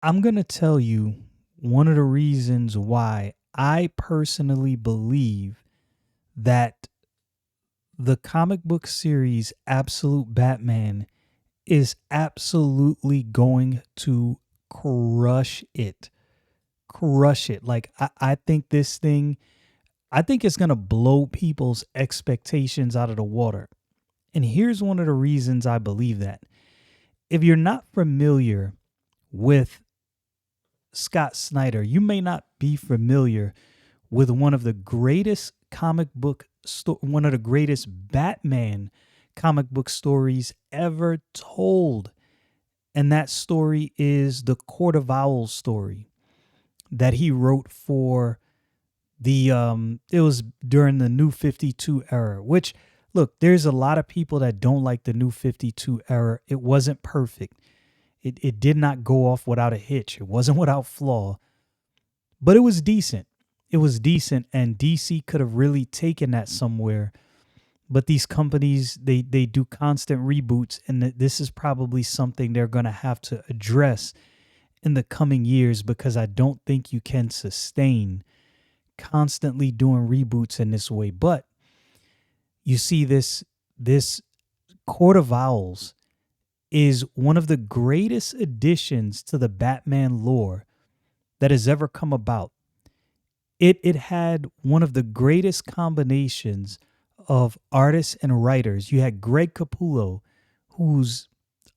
I'm going to tell you one of the reasons why I personally believe that the comic book series Absolute Batman is absolutely going to crush it. Crush it. Like, I think this thing, I think it's going to blow people's expectations out of the water. And here's one of the reasons I believe that. If you're not familiar with Scott Snyder, you may not be familiar with one of the greatest one of the greatest Batman comic book stories ever told. And that story is the Court of Owls story that he wrote for it was during the New 52 era, which, look, there's a lot of people that don't like the New 52 era. It wasn't perfect. It did not go off without a hitch. It wasn't without flaw, but it was decent. It was decent, and DC could have really taken that somewhere. But these companies, they do constant reboots, and this is probably something they're going to have to address in the coming years, because I don't think you can sustain constantly doing reboots in this way. But you see, this Court of Owls is one of the greatest additions to the Batman lore that has ever come about. It had one of the greatest combinations of artists and writers. You had Greg Capullo, whose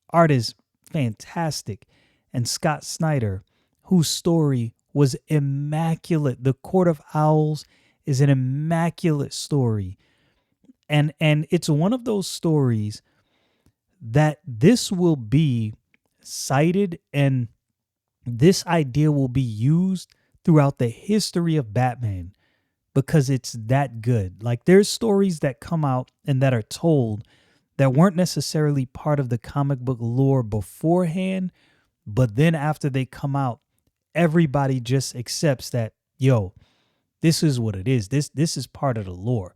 art is fantastic, and Scott Snyder, whose story was immaculate. The Court of Owls is an immaculate story. And it's one of those stories that this will be cited, and this idea will be used throughout the history of Batman because it's that good. Like, there's stories that come out and that are told that weren't necessarily part of the comic book lore beforehand, but then after they come out, everybody just accepts that, yo, this is what it is. This is part of the lore.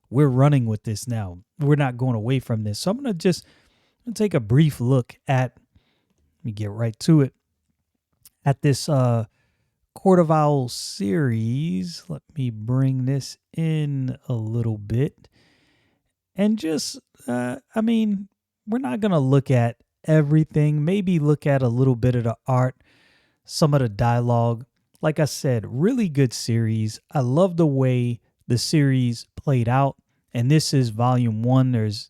We're running with this now. We're not going away from this. So I'm going to take a brief look at, let me get right to it, at this Court of Owls series. Let me bring this in a little bit. And just, we're not going to look at everything. Maybe look at a little bit of the art, some of the dialogue. Like I said, really good series. I love the way the series played out. And this is volume 1. There's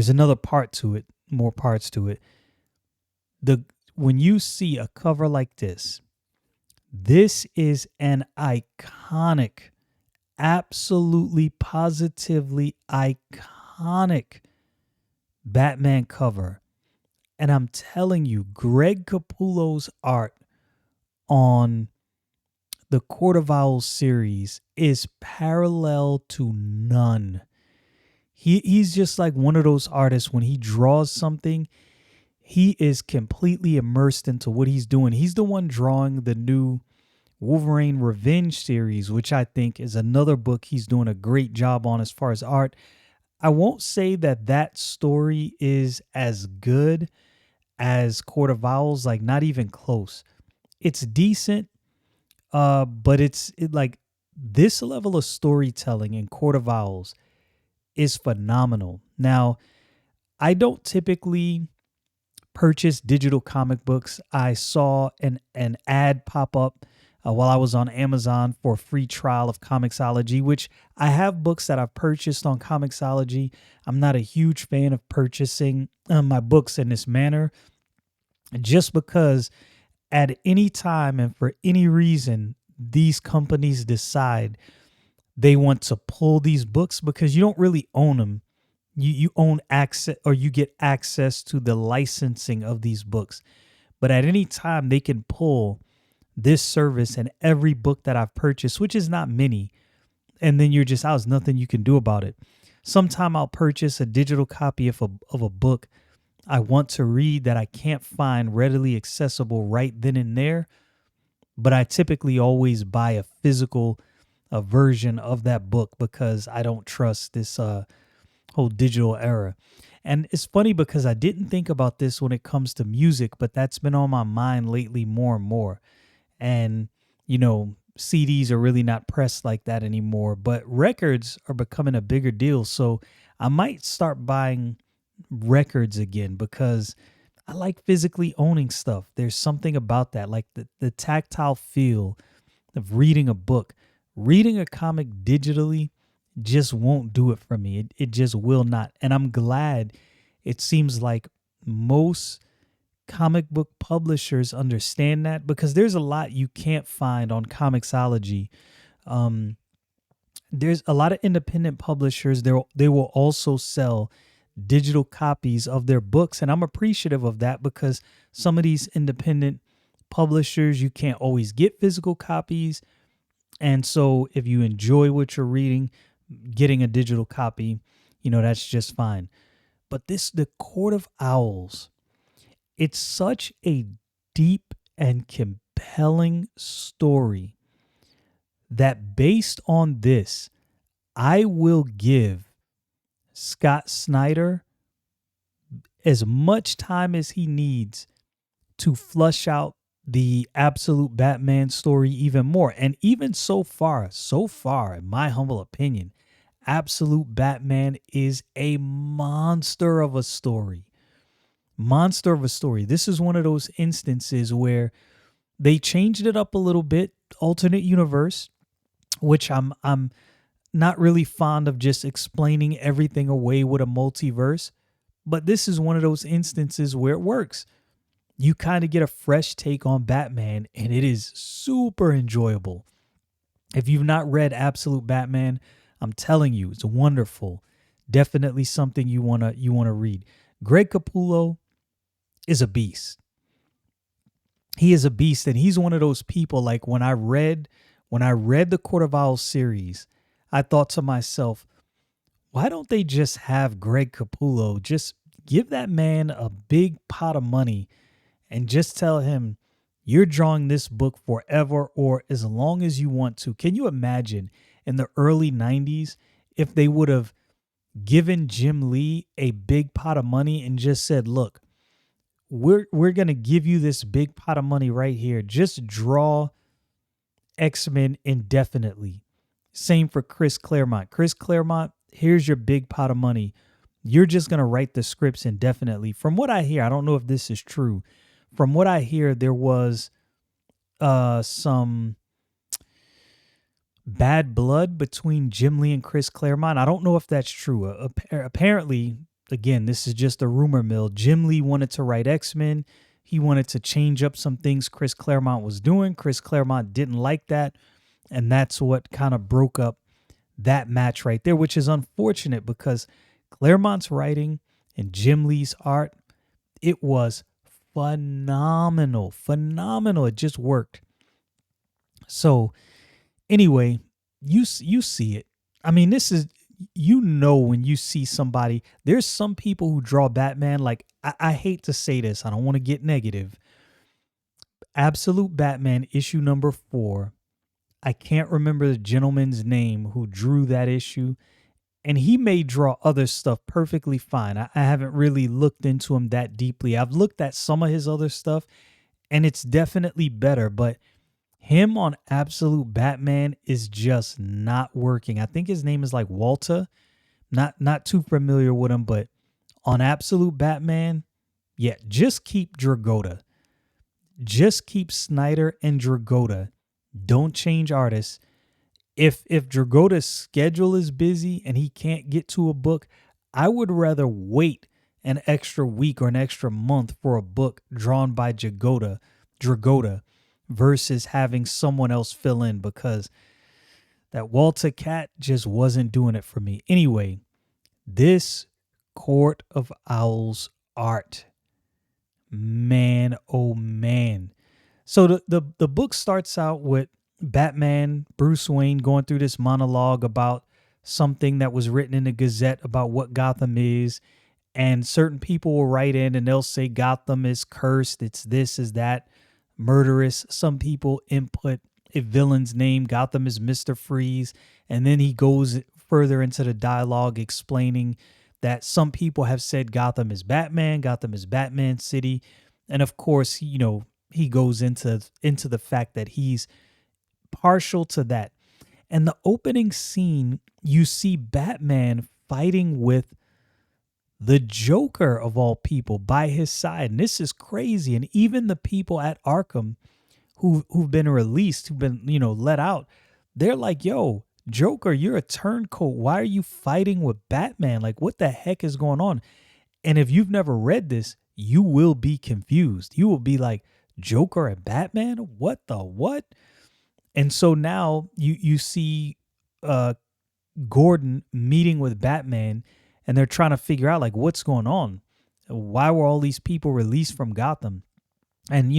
another part to it, more parts to it. When you see a cover like this is an iconic, absolutely positively iconic Batman cover. And I'm telling you, Greg Capullo's art on the Court of Owls series is parallel to none. He's just like one of those artists. When he draws something, he is completely immersed into what he's doing. He's the one drawing the new Wolverine Revenge series, which I think is another book he's doing a great job on as far as art. I won't say that story is as good as Court of Owls, like not even close. It's decent, but like this level of storytelling in Court of Owls is phenomenal. Now, I don't typically purchase digital comic books. I saw an ad pop up while I was on Amazon for a free trial of Comixology, which I have books that I've purchased on Comixology. I'm not a huge fan of purchasing my books in this manner, just because at any time and for any reason, these companies decide they want to pull these books because you don't really own them. You own access, or you get access to the licensing of these books. But at any time, they can pull this service and every book that I've purchased, which is not many. And then there's nothing you can do about it. Sometime I'll purchase a digital copy of a book I want to read that I can't find readily accessible right then and there. But I typically always buy a physical version of that book because I don't trust this whole digital era. And it's funny because I didn't think about this when it comes to music, but that's been on my mind lately more and more. And, CDs are really not pressed like that anymore, but records are becoming a bigger deal. So I might start buying records again because I like physically owning stuff. There's something about that, like the tactile feel of reading a book. Reading a comic digitally just won't do it for me. It just will not. And I'm glad it seems like most comic book publishers understand that, because there's a lot you can't find on Comixology. Um, there's a lot of independent publishers. They will also sell digital copies of their books, and I'm appreciative of that because some of these independent publishers, you can't always get physical copies. And so if you enjoy what you're reading, getting a digital copy, that's just fine. But the Court of Owls, it's such a deep and compelling story that based on this, I will give Scott Snyder as much time as he needs to flush out the absolute Batman story even more. And even so far, in my humble opinion, absolute Batman is a monster of a story. Monster of a story. This is one of those instances where they changed it up a little bit, alternate universe, which I'm not really fond of just explaining everything away with a multiverse, but this is one of those instances where it works. You kind of get a fresh take on Batman, and it is super enjoyable. If you've not read Absolute Batman, I'm telling you, it's wonderful. Definitely something you wanna read. Greg Capullo is a beast. He is a beast, and he's one of those people. Like when I read the Court of Owls series, I thought to myself, why don't they just have Greg Capullo just give that man a big pot of money and just tell him you're drawing this book forever or as long as you want to? Can you imagine in the early 90s if they would have given Jim Lee a big pot of money and just said, look, we're going to give you this big pot of money right here. Just draw X-Men indefinitely. Same for Chris Claremont. Chris Claremont, here's your big pot of money. You're just going to write the scripts indefinitely. From what I hear, I don't know if this is true. From what I hear, there was some bad blood between Jim Lee and Chris Claremont. I don't know if that's true. Apparently, again, this is just a rumor mill. Jim Lee wanted to write X-Men. He wanted to change up some things Chris Claremont was doing. Chris Claremont didn't like that. And that's what kind of broke up that match right there, which is unfortunate because Claremont's writing and Jim Lee's art, it was phenomenal. Phenomenal. It just worked. So anyway, you see it. I mean, this is, when you see somebody, there's some people who draw Batman. Like, I hate to say this, I don't want to get negative. Absolute Batman issue number 4. I can't remember the gentleman's name who drew that issue, and he may draw other stuff perfectly fine. I haven't really looked into him that deeply. I've looked at some of his other stuff, and it's definitely better, but him on Absolute Batman is just not working. I think his name is like Walter. Not too familiar with him, but on Absolute Batman, yeah, just keep Dragotta. Just keep Snyder and Dragotta. Don't change artists. If Dragotta's schedule is busy and he can't get to a book, I would rather wait an extra week or an extra month for a book drawn by Dragotta versus having someone else fill in, because that Walter Cat just wasn't doing it for me. Anyway, this Court of Owls art, man, oh man. So the book starts out with Batman, Bruce Wayne, going through this monologue about something that was written in the Gazette about what Gotham is. And certain people will write in and they'll say Gotham is cursed. It's this, is that, murderous. Some people input a villain's name. Gotham is Mr. Freeze. And then he goes further into the dialogue explaining that some people have said Gotham is Batman, Gotham is Batman City. And of course, he goes into the fact that he's partial to that. And the opening scene, you see Batman fighting with the Joker of all people by his side. And this is crazy. And even the people at Arkham who've been released, who've been, let out, they're like, yo, Joker, you're a turncoat. Why are you fighting with Batman? Like, what the heck is going on? And if you've never read this, you will be confused. You will be like, Joker and Batman? What the what? And so now you see Gordon meeting with Batman, and they're trying to figure out, like, what's going on? Why were all these people released from Gotham? And,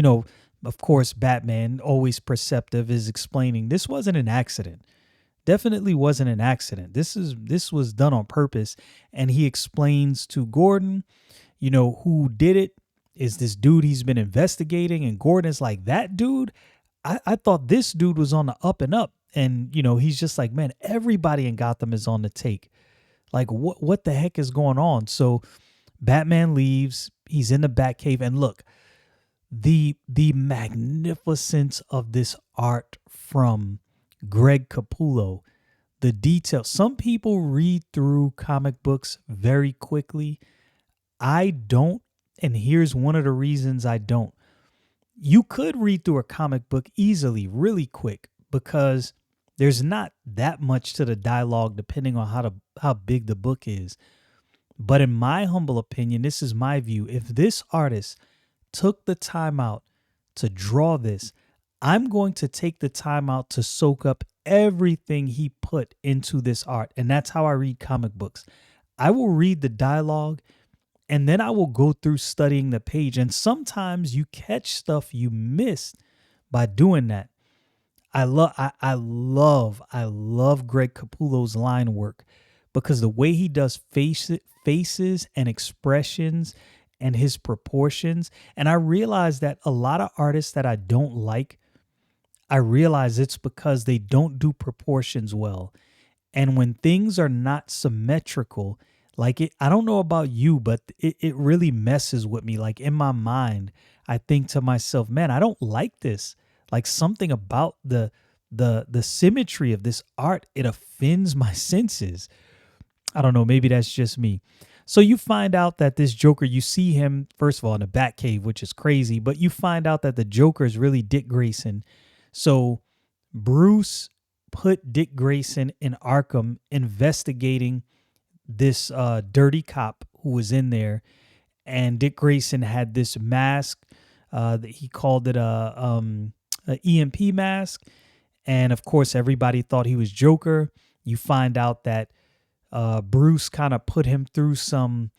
of course, Batman, always perceptive, is explaining this wasn't an accident. Definitely wasn't an accident. This was done on purpose. And he explains to Gordon, who did it is this dude he's been investigating. And Gordon is like, that dude? I thought this dude was on the up and up. And, he's just like, man, everybody in Gotham is on the take. Like, what the heck is going on? So Batman leaves. He's in the Batcave. And look, the magnificence of this art from Greg Capullo, the detail. Some people read through comic books very quickly. I don't. And here's one of the reasons I don't. You could read through a comic book easily, really quick, because there's not that much to the dialogue depending on how big the book is. But in my humble opinion, this is my view. If this artist took the time out to draw this, I'm going to take the time out to soak up everything he put into this art. And that's how I read comic books. I will read the dialogue, and then I will go through studying the page. And sometimes you catch stuff you missed by doing that. I love Greg Capullo's line work, because the way he does faces and expressions and his proportions. And I realize that a lot of artists that I don't like, I realize it's because they don't do proportions well. And when things are not symmetrical, like I don't know about you, but it really messes with me. Like, in my mind, I think to myself, man, I don't like this. Like, something about the symmetry of this art, it offends my senses. I don't know, maybe that's just me. So you find out that this Joker, you see him, first of all, in the Batcave, which is crazy, but you find out that the Joker is really Dick Grayson. So Bruce put Dick Grayson in Arkham investigating this dirty cop who was in there. And Dick Grayson had this mask that he called it a EMP mask. And of course, everybody thought he was Joker. You find out that Bruce kind of put him through some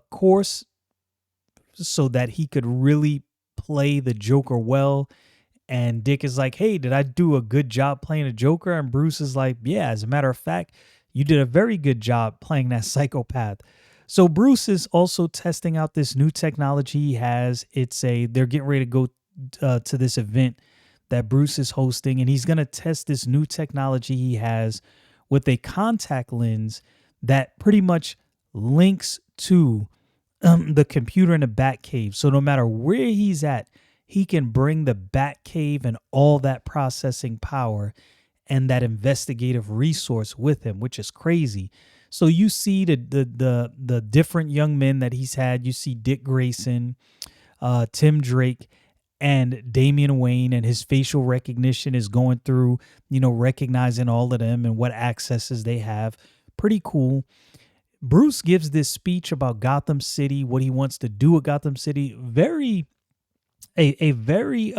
course so that he could really play the Joker well. And Dick is like, hey, did I do a good job playing a Joker? And Bruce is like, yeah, as a matter of fact, you did a very good job playing that psychopath. So Bruce is also testing out this new technology he has. They're getting ready to go to this event that Bruce is hosting, and he's going to test this new technology he has with a contact lens that pretty much links to the computer in the Batcave. So no matter where he's at, he can bring the Batcave and all that processing power and that investigative resource with him, which is crazy. So you see the different young men that he's had. You see Dick Grayson, Tim Drake, and Damian Wayne, and his facial recognition is going through, recognizing all of them and what accesses they have. Pretty cool. Bruce gives this speech about Gotham City, what he wants to do with Gotham City. A very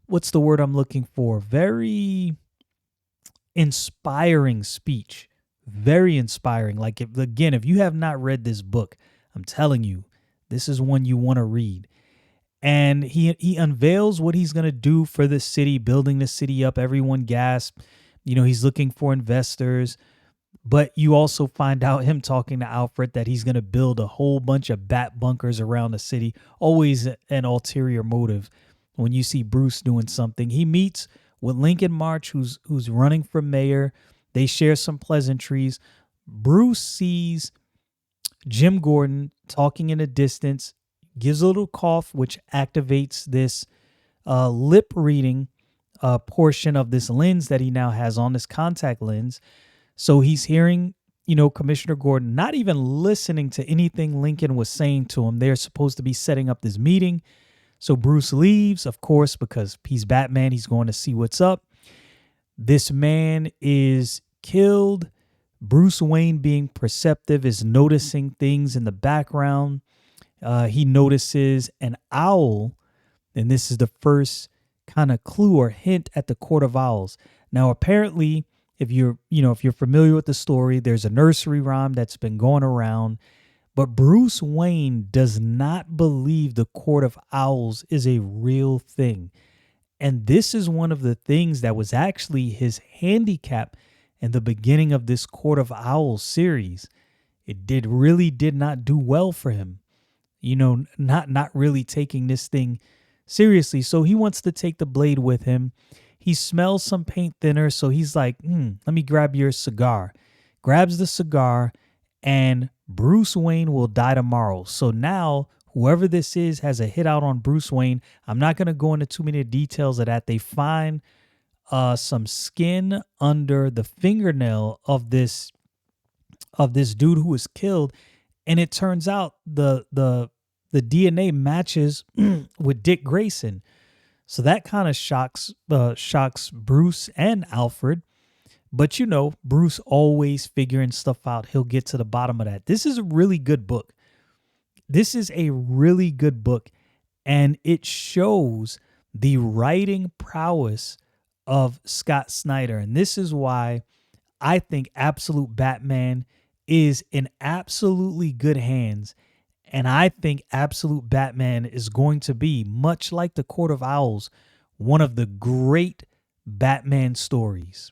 what's the word I'm looking for? Very inspiring speech. Very inspiring. Like, if you have not read this book, I'm telling you, this is one you want to read. And he unveils what he's going to do for the city, building the city up. Everyone gasped. He's looking for investors. But you also find out him talking to Alfred that he's going to build a whole bunch of bat bunkers around the city. Always an ulterior motive when you see Bruce doing something. He meets with Lincoln March, who's running for mayor. They share some pleasantries. Bruce sees Jim Gordon talking in the distance, gives a little cough, which activates this lip reading portion of this lens that he now has on, this contact lens. So he's hearing, Commissioner Gordon, not even listening to anything Lincoln was saying to him. They're supposed to be setting up this meeting. So Bruce leaves, of course, because he's Batman. He's going to see what's up. This man is killed. Bruce Wayne, being perceptive, is noticing things in the background. He notices an owl, and this is the first kind of clue or hint at the Court of Owls. Now, apparently, if you're familiar with the story, there's a nursery rhyme that's been going around, but Bruce Wayne does not believe the Court of Owls is a real thing. And this is one of the things that was actually his handicap in the beginning of this Court of Owls series. It did not do well for him. Not really taking this thing seriously. So he wants to take the blade with him. He smells some paint thinner, so he's like, let me grab your cigar. Grabs the cigar, and Bruce Wayne will die tomorrow. So now whoever this is has a hit out on Bruce Wayne. I'm not going to go into too many details of that. They find some skin under the fingernail of this dude who was killed, and it turns out the DNA matches with Dick Grayson. So that kind of shocks Bruce and Alfred. But Bruce always figuring stuff out. He'll get to the bottom of that. This is a really good book. And it shows the writing prowess of Scott Snyder. And this is why I think Absolute Batman is in absolutely good hands. And I think Absolute Batman is going to be, much like the Court of Owls, one of the great Batman stories.